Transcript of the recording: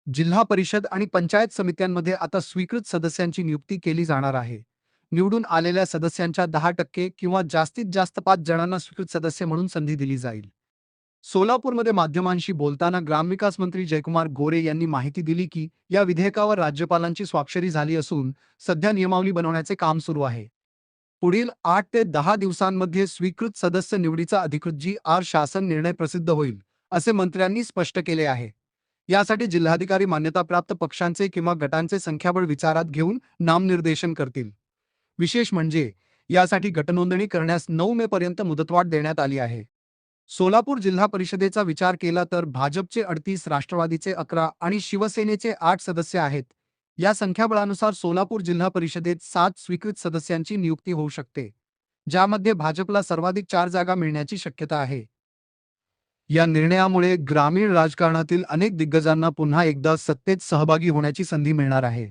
जिल्हा परिषद आणि पंचायत समित्यांमध्ये आता स्वीकृत सदस्यांची नियुक्ती केली जाणार आहे. निवडून आलेल्या सदस्यांच्या 10% किंवा जास्तीत जास्त 5 जणांना स्वीकृत सदस्य म्हणून संधी दिली जाईल. सोलापूरमध्ये माध्यमांशी बोलताना ग्रामविकास मंत्री जयकुमार गोरे यांनी माहिती दिली की या विधेयकावर राज्यपालांची स्वाक्षरी झाली असून सध्या नियमावली बनवण्याचे काम सुरू आहे. पुढील 8 ते 10 दिवसांमध्ये स्वीकृत सदस्य निवडीचा अधिकृत जी शासन निर्णय प्रसिद्ध होईल, असे मंत्र्यांनी स्पष्ट केले आहे. यासाठी जिल्हाधिकारी मान्यताप्राप्त पक्षांचे किंवा गटांचे संख्याबळ विचारात घेऊन नामनिर्देशन करतील. विशेष म्हणजे यासाठी गटनोंदणी करण्यास 9 मे पर्यंत मुदतवाढ देण्यात आली आहे. सोलापूर जिल्हा परिषदेचा विचार केला तर भाजपचे 38, राष्ट्रवादीचे 11 आणि शिवसेनेचे 8 सदस्य आहेत. या संख्याबळानुसार सोलापूर जिल्हा परिषदेत 7 स्वीकृत सदस्यांची नियुक्ती होऊ शकते, ज्यामध्ये भाजपला सर्वाधिक 4 जागा मिळण्याची शक्यता आहे. या निर्णयामुळे ग्रामीण राजकारणातील अनेक दिग्गजांना पुन्हा एकदा सत्तेत सहभागी होण्याची संधी मिळणार आहे.